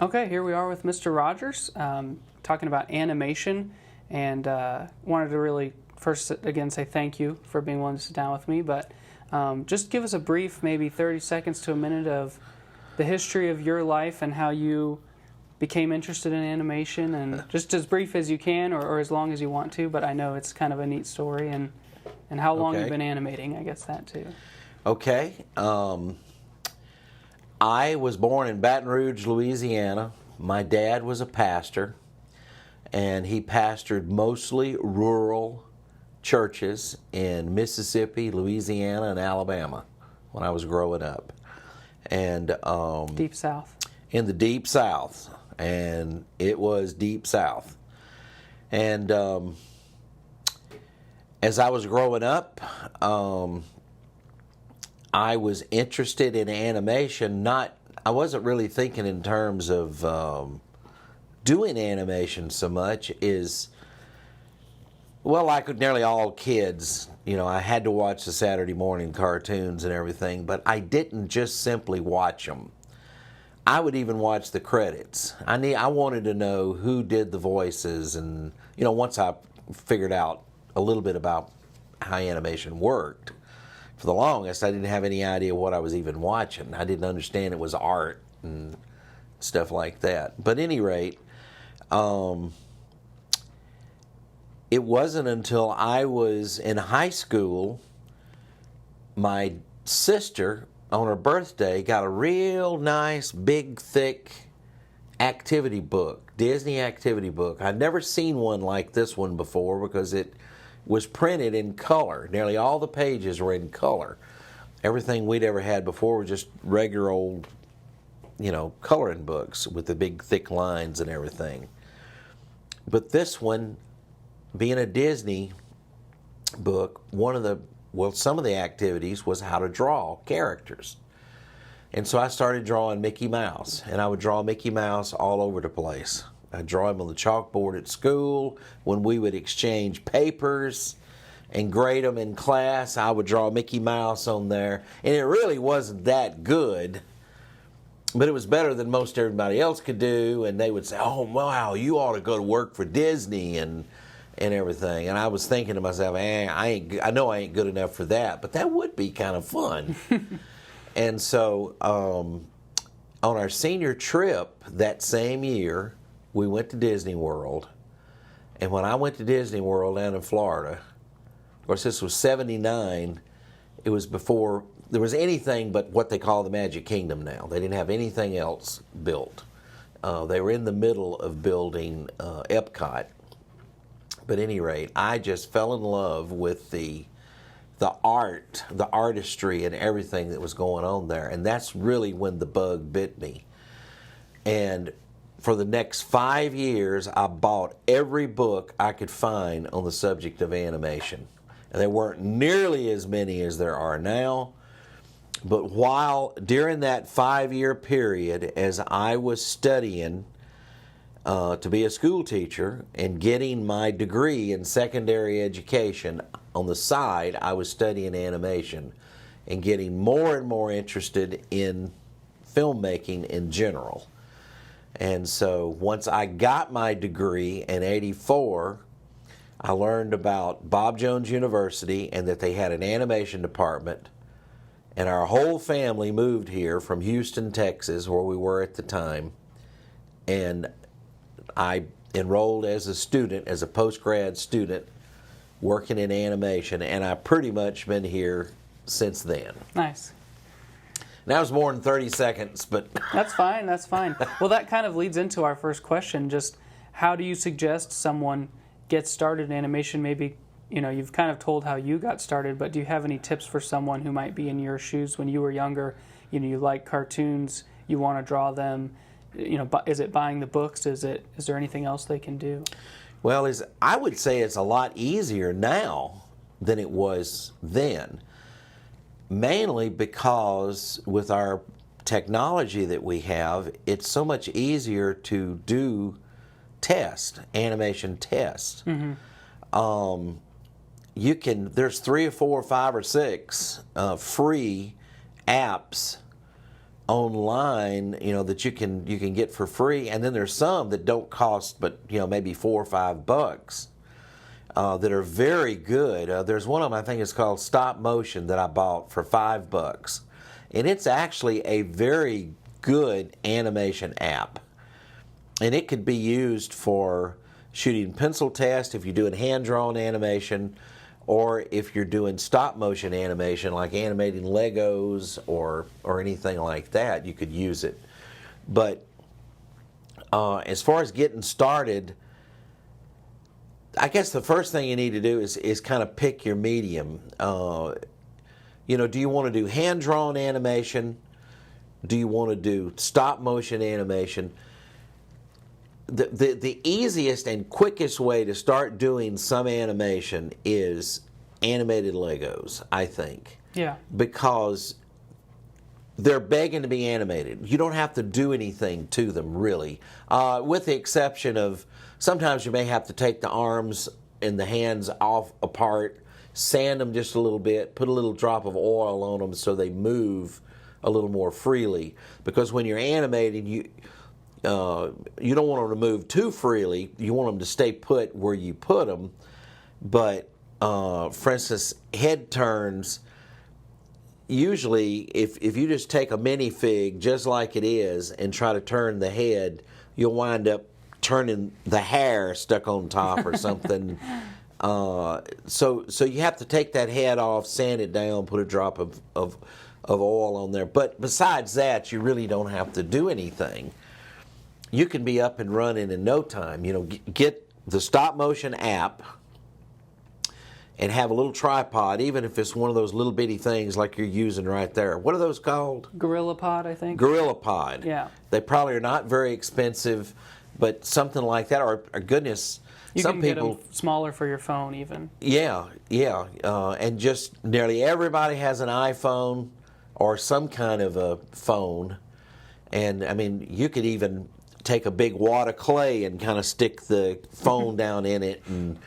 Okay, here we are with Mr. Rogers, talking about animation, and wanted to really first again say thank you for being willing to sit down with me, but just give us a brief, maybe 30 seconds to a minute of the history of your life and how you became interested in animation, and just as brief as you can or as long as you want to, but I know it's kind of a neat story, and how long you've been animating, I guess that too. Okay. I was born in Baton Rouge, Louisiana. My dad was a pastor, and he pastored mostly rural churches in Mississippi, Louisiana, and Alabama when I was growing up. And Deep South. In the Deep South, and it was Deep South. And as I was growing up, I was interested in animation. I wasn't really thinking in terms of doing animation so much like nearly all kids, I had to watch the Saturday morning cartoons and everything, but I didn't just simply watch them. I would even watch the credits. I wanted to know who did the voices, and once I figured out a little bit about how animation worked, for the longest, I didn't have any idea what I was even watching. I didn't understand it was art and stuff like that. But at any rate, it wasn't until I was in high school, my sister, on her birthday, got a real nice, big, thick activity book, Disney activity book. I'd never seen one like this one before because it was printed in color. Nearly all the pages were in color. Everything we'd ever had before was just regular old, coloring books with the big thick lines and everything. But this one, being a Disney book, some of the activities was how to draw characters. And so I started drawing Mickey Mouse, and I would draw Mickey Mouse all over the place. I'd draw him on the chalkboard at school. When we would exchange papers and grade them in class, I would draw Mickey Mouse on there. And it really wasn't that good, but it was better than most everybody else could do. And they would say, "Oh, wow, you ought to go to work for Disney," and everything. And I was thinking to myself, I know I ain't good enough for that, but that would be kind of fun. And so on our senior trip that same year, we went to Disney World. And when I went to Disney World down in Florida, of course this was 79, it was before there was anything but what they call the Magic Kingdom now. They didn't have anything else built. They were in the middle of building Epcot. But at any rate, I just fell in love with the art, the artistry, and everything that was going on there. And that's really when the bug bit me. And for the next 5 years, I bought every book I could find on the subject of animation. And there weren't nearly as many as there are now. But during that 5-year period, as I was studying to be a school teacher and getting my degree in secondary education, on the side, I was studying animation and getting more and more interested in filmmaking in general. And so once I got my degree in '84, I learned about Bob Jones University and that they had an animation department. And our whole family moved here from Houston, Texas, where we were at the time. And I enrolled as a student, as a post-grad student, working in animation, and I've pretty much been here since then. Nice. That was more than 30 seconds, but... That's fine, that's fine. Well, that kind of leads into our first question. Just how do you suggest someone get started in animation? Maybe, you've kind of told how you got started, but do you have any tips for someone who might be in your shoes when you were younger? You like cartoons, you want to draw them. Is it buying the books? Is there anything else they can do? Well, I would say it's a lot easier now than it was then. Mainly because with our technology that we have, it's so much easier to do animation tests. Mm-hmm. There's 3 or 4 or 5 or 6 free apps online, that you can get for free, and then there's some that don't cost but maybe $4 or $5 that are very good. There's one of them, I think it's called Stop Motion, that I bought for $5, and it's actually a very good animation app, and it could be used for shooting pencil test if you're doing hand-drawn animation, or if you're doing stop motion animation like animating Legos or anything like that, you could use it. But as far as getting started, I guess the first thing you need to do is kind of pick your medium. Do you want to do hand-drawn animation? Do you want to do stop motion animation? The easiest and quickest way to start doing some animation is animated Legos, I think. Yeah. Because they're begging to be animated. You don't have to do anything to them, really. With the exception of sometimes you may have to take the arms and the hands off apart, sand them just a little bit, put a little drop of oil on them so they move a little more freely. Because when you're animating, you don't want them to move too freely. You want them to stay put where you put them. But, for instance, head turns, usually if you just take a minifig just like it is and try to turn the head, you'll wind up turning the hair stuck on top or something. So you have to take that head off, sand it down, put a drop of oil on there. But besides that, you really don't have to do anything. You can be up and running in no time. Get the stop motion app and have a little tripod, even if it's one of those little bitty things like you're using right there. What are those called? GorillaPod, I think. GorillaPod. Yeah. They probably are not very expensive, but something like that, or goodness, some people get them smaller for your phone even. Yeah, and just nearly everybody has an iPhone or some kind of a phone, and I mean you could even take a big wad of clay and kind of stick the phone down in it, and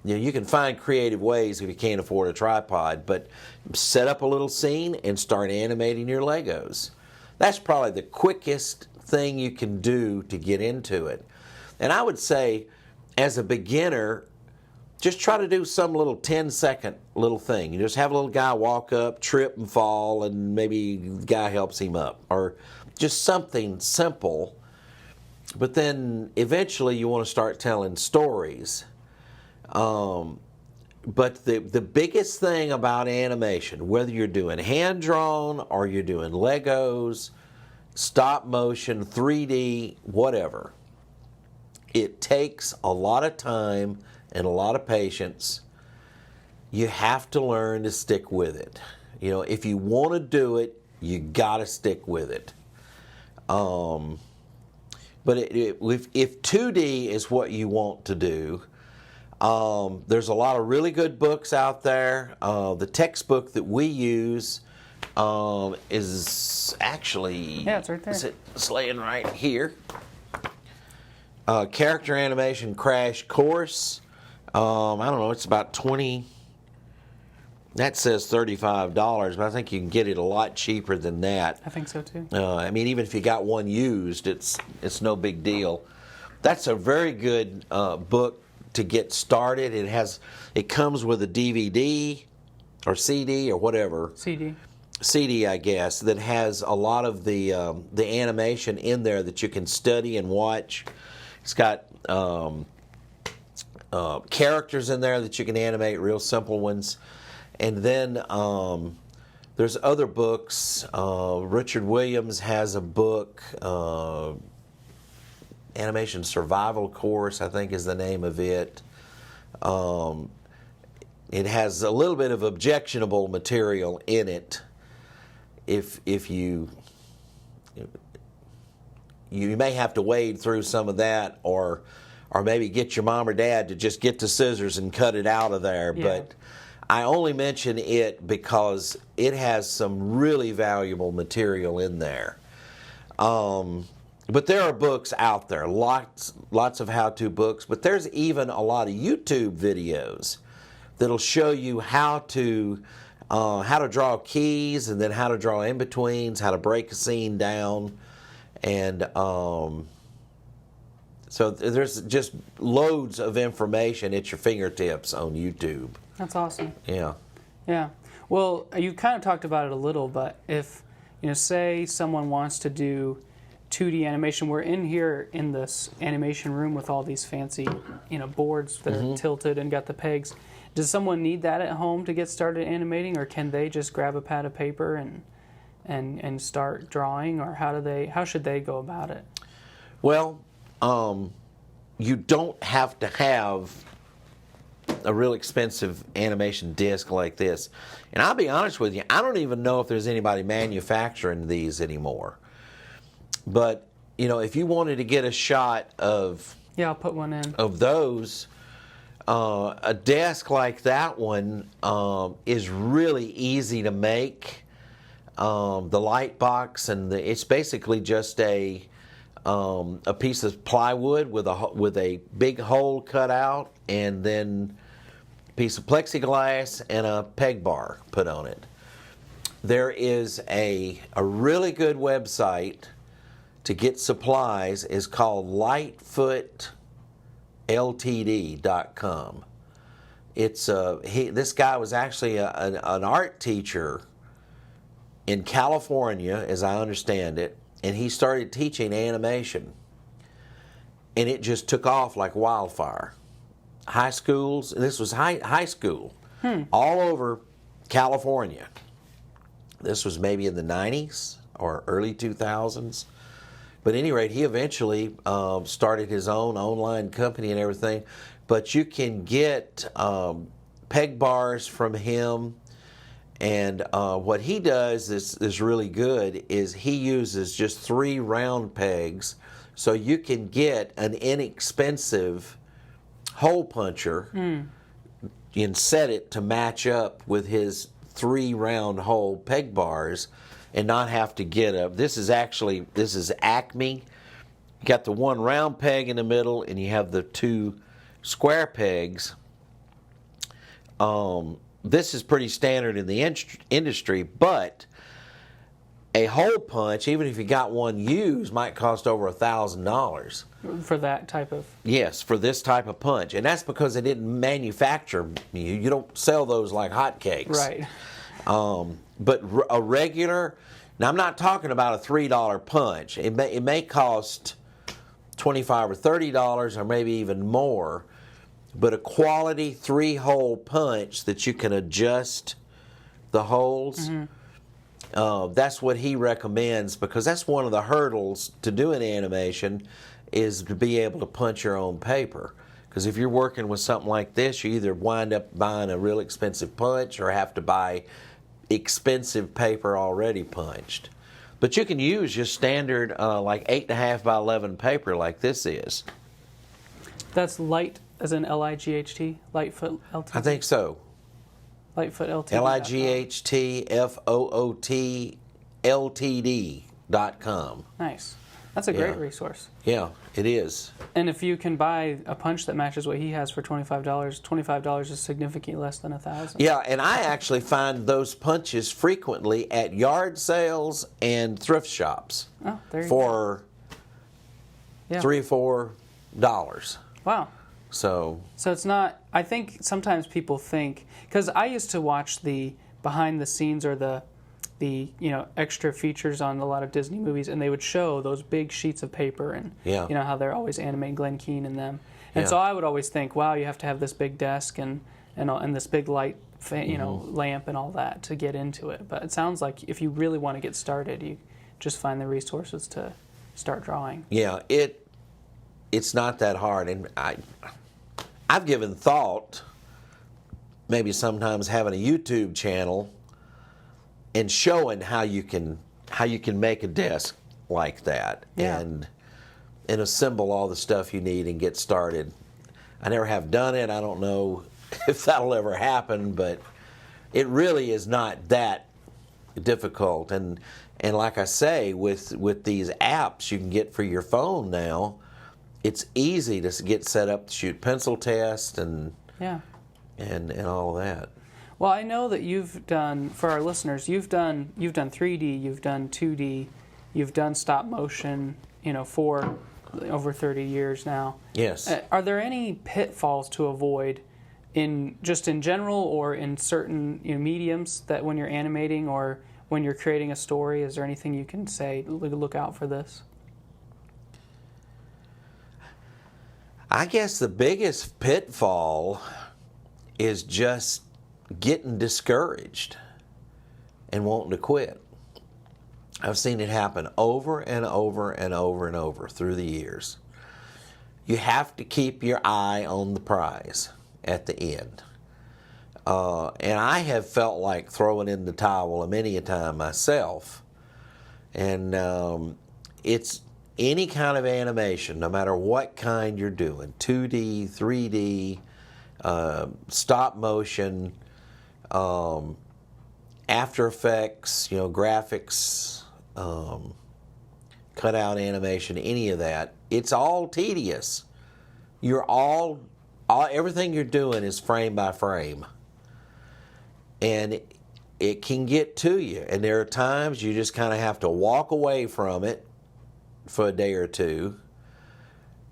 you can find creative ways if you can't afford a tripod, but set up a little scene and start animating your Legos. That's probably the quickest thing you can do to get into it. And I would say, as a beginner, just try to do some little 10-second little thing. You just have a little guy walk up, trip and fall, and maybe the guy helps him up, or just something simple. But then eventually you want to start telling stories. But the biggest thing about animation, whether you're doing hand-drawn or you're doing Legos, stop motion, 3D, whatever, it takes a lot of time and a lot of patience. You have to learn to stick with it. If you want to do it, you got to stick with it. But if 2D is what you want to do, there's a lot of really good books out there. The textbook that we use is actually... Yeah, it's right there. It's laying right here. Character Animation Crash Course. I don't know, it's about 20... That says $35, but I think you can get it a lot cheaper than that. I think so too. I mean, even if you got one used, it's no big deal. That's a very good book to get started. It comes with a DVD or CD or whatever. CD, I guess, that has a lot of the animation in there that you can study and watch. It's got characters in there that you can animate, real simple ones. And then there's other books. Richard Williams has a book, Animation Survival Course, I think is the name of it. It has a little bit of objectionable material in it. If you may have to wade through some of that, or maybe get your mom or dad to just get the scissors and cut it out of there. Yeah. But I only mention it because it has some really valuable material in there. But there are books out there, lots of how-to books, but there's even a lot of YouTube videos that'll show you how to how to draw keys, and then how to draw in-betweens, how to break a scene down. And so there's just loads of information at your fingertips on YouTube. That's awesome. Yeah. Yeah. Well, you kind of talked about it a little, but if, say someone wants to do 2D animation, we're in here in this animation room with all these fancy, boards that are tilted and got the pegs. Does someone need that at home to get started animating, or can they just grab a pad of paper and start drawing, or how should they go about it? Well, you don't have to have a real expensive animation disc like this. And I'll be honest with you, I don't even know if there's anybody manufacturing these anymore. But, if you wanted to get a shot of... Yeah, I'll put one in. Of those, a desk like that one is really easy to make. The light box, and it's basically just a piece of plywood with a big hole cut out, and then a piece of plexiglass and a peg bar put on it. There is a really good website to get supplies. Is called lightfootltd.com. This guy was actually an art teacher in California, as I understand it, and he started teaching animation, and it just took off like wildfire. High schools, this was high school, all over California. This was maybe in the 90s or early 2000s. But at any rate, he eventually started his own online company and everything. But you can get peg bars from him. And what he does is really good, is he uses just 3 round pegs. So you can get an inexpensive hole puncher and set it to match up with his 3 round hole peg bars, and not have to get this is Acme. You got the 1 round peg in the middle, and you have the 2 square pegs. This is pretty standard in the industry, but a hole punch, even if you got one used, might cost over $1,000. For that type of... Yes, for this type of punch. And that's because they didn't manufacture. You don't sell those like hotcakes. Right. But a regular... Now, I'm not talking about a $3 punch. It may cost $25 or $30 or maybe even more. But a quality 3-hole punch that you can adjust the holes, that's what he recommends, because that's one of the hurdles to doing animation, is to be able to punch your own paper. Because if you're working with something like this, you either wind up buying a real expensive punch or have to buy expensive paper already punched. But you can use just standard like 8.5 by 11 paper like this is. That's light, as in L-I-G-H-T? Lightfoot LTD? I think so. Lightfoot LTD. LIGHTFOOTLTD.com. Nice. That's a great resource. Yeah, it is. And if you can buy a punch that matches what he has for $25 is significantly less than $1,000. Yeah, and I actually find those punches frequently at yard sales and thrift shops. Oh, there you for go. $3 or $4. Wow. So it's not... I think sometimes people think... Because I used to watch the behind the scenes or the extra features on a lot of Disney movies, and they would show those big sheets of paper, and how they're always animating Glen Keane in them. And so I would always think, wow, you have to have this big desk and this big light, lamp and all that to get into it. But it sounds like if you really want to get started, you just find the resources to start drawing. Yeah, it's not that hard, and I've given thought maybe sometimes having a YouTube channel and showing how you can make a desk like that, and assemble all the stuff you need and get started. I never have done it. I don't know if that'll ever happen, but it really is not that difficult. And like I say, with these apps you can get for your phone now, it's easy to get set up to shoot pencil tests and all of that. Well, I know that you've done, for our listeners, you've done 3D, you've done 2D, you've done stop motion, for over 30 years now. Yes. Are there any pitfalls to avoid in general or in certain mediums that when you're animating or when you're creating a story? Is there anything you can say, look out for this? I guess the biggest pitfall is just getting discouraged and wanting to quit. I've seen it happen over and over and over and over through the years. You have to keep your eye on the prize at the end. And I have felt like throwing in the towel many a time myself. And it's any kind of animation, no matter what kind you're doing, 2D, 3D, stop motion, After Effects, graphics, cutout animation, any of that, it's all tedious. Everything you're doing is frame by frame. And it can get to you. And there are times you just kind of have to walk away from it for a day or two.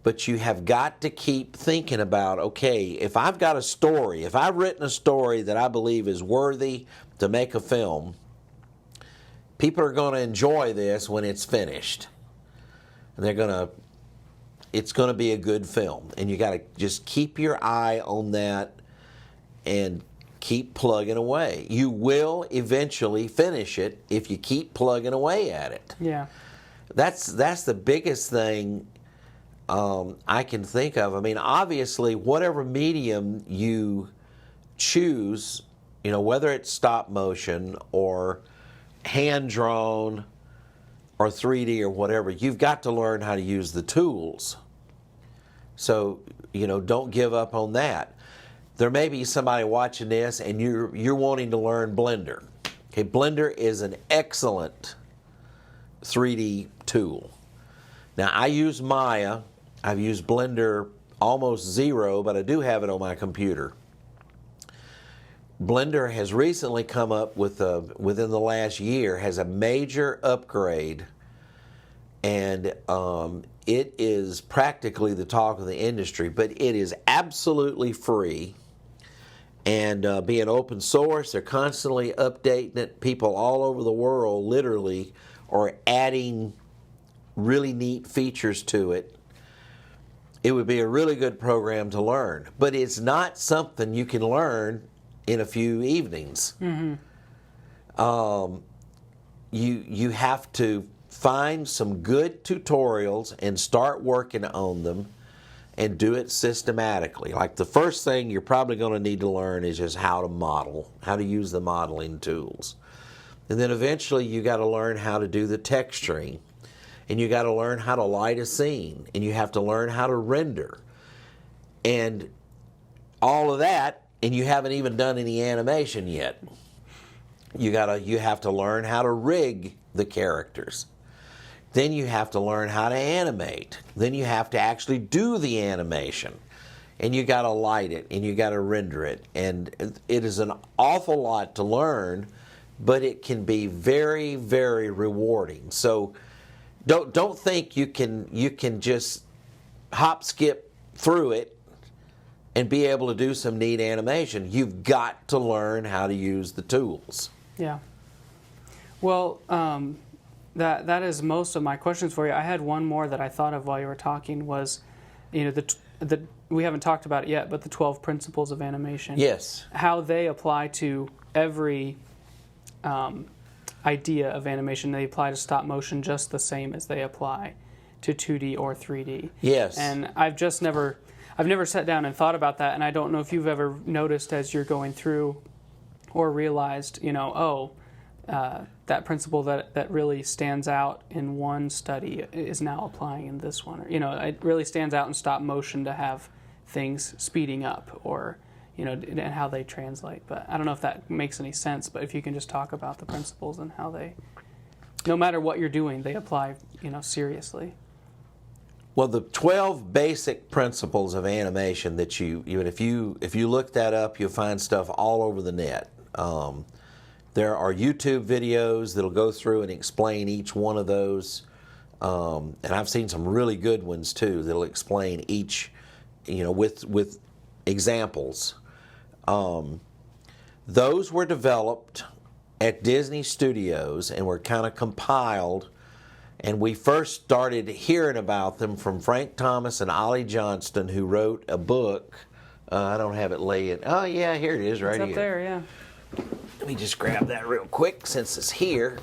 But you have got to keep thinking about, okay, if I've got a story, if I've written a story that I believe is worthy to make a film, people are going to enjoy this when it's finished. And it's going to be a good film. And you got to just keep your eye on that and keep plugging away. You will eventually finish it if you keep plugging away at it. Yeah. That's the biggest thing I can think of. I mean, obviously, whatever medium you choose, whether it's stop motion or hand-drawn or 3D or whatever, you've got to learn how to use the tools. So, don't give up on that. There may be somebody watching this and you're wanting to learn Blender. Okay, Blender is an excellent 3D tool. Now, I use Maya. I've used Blender almost zero, but I do have it on my computer. Blender has recently come up with, within the last year, has a major upgrade, and it is practically the talk of the industry, but it is absolutely free. And being open source, they're constantly updating it. People all over the world literally are adding really neat features to it. It would be a really good program to learn, but it's not something you can learn in a few evenings. Mm-hmm. You have to find some good tutorials and start working on them and do it systematically. Like the first thing you're probably going to need to learn is just how to model, how to use the modeling tools. And then eventually you got to learn how to do the texturing. And you got to learn how to light a scene. And you have to learn how to render. And all of that, and you haven't even done any animation yet. You have to learn how to rig the characters. Then you have to learn how to animate. Then you have to actually do the animation. And you got to light it and you got to render it. And it is an awful lot to learn, but it can be very, very rewarding. So don't think you can just hop skip through it and be able to do some neat animation. You've got to learn how to use the tools. Yeah. Well, that is most of my questions for you. I had one more that I thought of while you were talking was, we haven't talked about it yet, but the 12 principles of animation. Yes. How they apply to every idea of animation. They apply to stop motion just the same as they apply to 2D or 3D. Yes. And I've never sat down and thought about that, and I don't know if you've ever noticed as you're going through or realized, that principle that really stands out in one study is now applying in this one. Or, it really stands out in stop motion to have things speeding up or, and how they translate. But I don't know if that makes any sense, but if you can just talk about the principles and how they, no matter what you're doing, they apply, seriously. Well, the 12 basic principles of animation that if you look that up, you'll find stuff all over the net. There are YouTube videos that'll go through and explain each one of those. And I've seen some really good ones too that'll explain each, with examples. Those were developed at Disney Studios and were kind of compiled. And we first started hearing about them from Frank Thomas and Ollie Johnston, who wrote a book. I don't have it laying. Oh, yeah, here it is right here. It's up there, yeah. Let me just grab that real quick since it's here.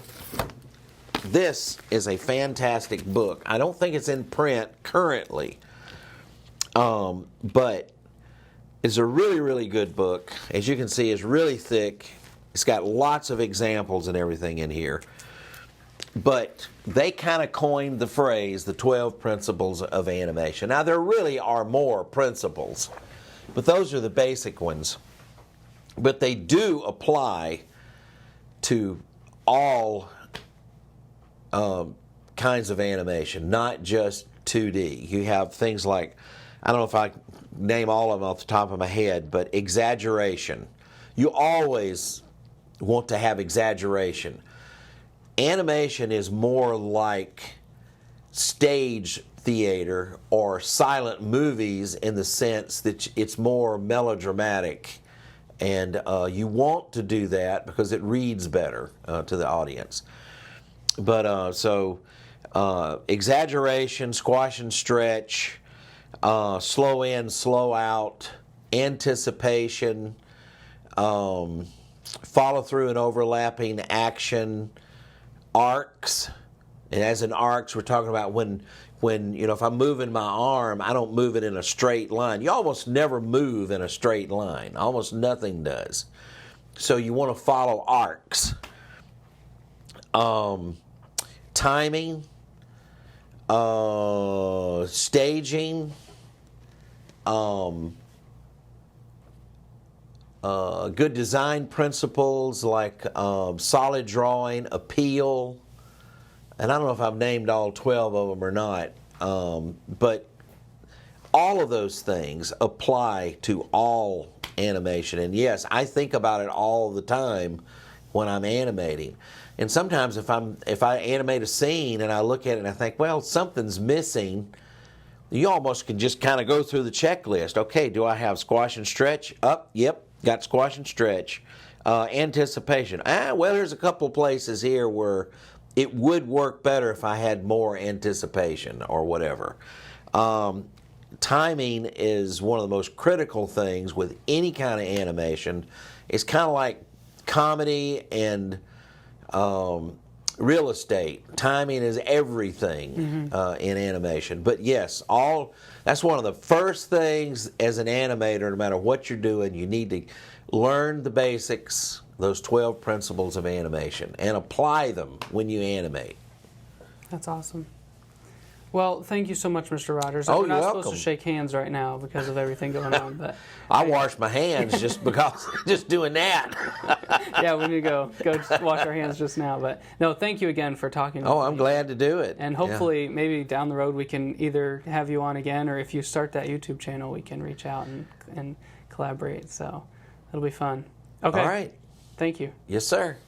This is a fantastic book. I don't think it's in print currently, but it's a really, really good book. As you can see, it's really thick. It's got lots of examples and everything in here. But they kind of coined the phrase, the 12 principles of animation. Now, there really are more principles, but those are the basic ones. But they do apply to all kinds of animation, not just 2D. You have things like, I don't know if I name all of them off the top of my head, but exaggeration. You always want to have exaggeration. Animation is more like stage theater or silent movies in the sense that it's more melodramatic, and you want to do that because it reads better to the audience. But exaggeration, squash and stretch, slow in, slow out, anticipation, follow through and overlapping action, arcs. And as in arcs, we're talking about when if I'm moving my arm, I don't move it in a straight line. You almost never move in a straight line. Almost nothing does. So you want to follow arcs. Timing, staging, good design principles like solid drawing, appeal, and I don't know if I've named all 12 of them or not, but all of those things apply to all animation. And yes, I think about it all the time when I'm animating. And sometimes if I animate a scene and I look at it and I think, well, something's missing, you almost can just kind of go through the checklist. Okay, do I have squash and stretch? Yep, got squash and stretch. Anticipation. Well, there's a couple of places here where it would work better if I had more anticipation or whatever. Timing is one of the most critical things with any kind of animation. It's kind of like comedy and real estate. Timing is everything in animation. But yes, that's one of the first things as an animator, no matter what you're doing, you need to learn the basics, those 12 principles of animation, and apply them when you animate. That's awesome. Well, thank you so much, Mr. Rogers. Oh, We're not you're supposed welcome. to shake hands right now because of everything going on, but I washed my hands just doing that. yeah, we need to go just wash our hands just now. But no, thank you again for talking. Oh, I'm glad to do it. And hopefully, maybe down the road, we can either have you on again, or if you start that YouTube channel, we can reach out and collaborate. So it'll be fun. Okay. All right. Thank you. Yes, sir.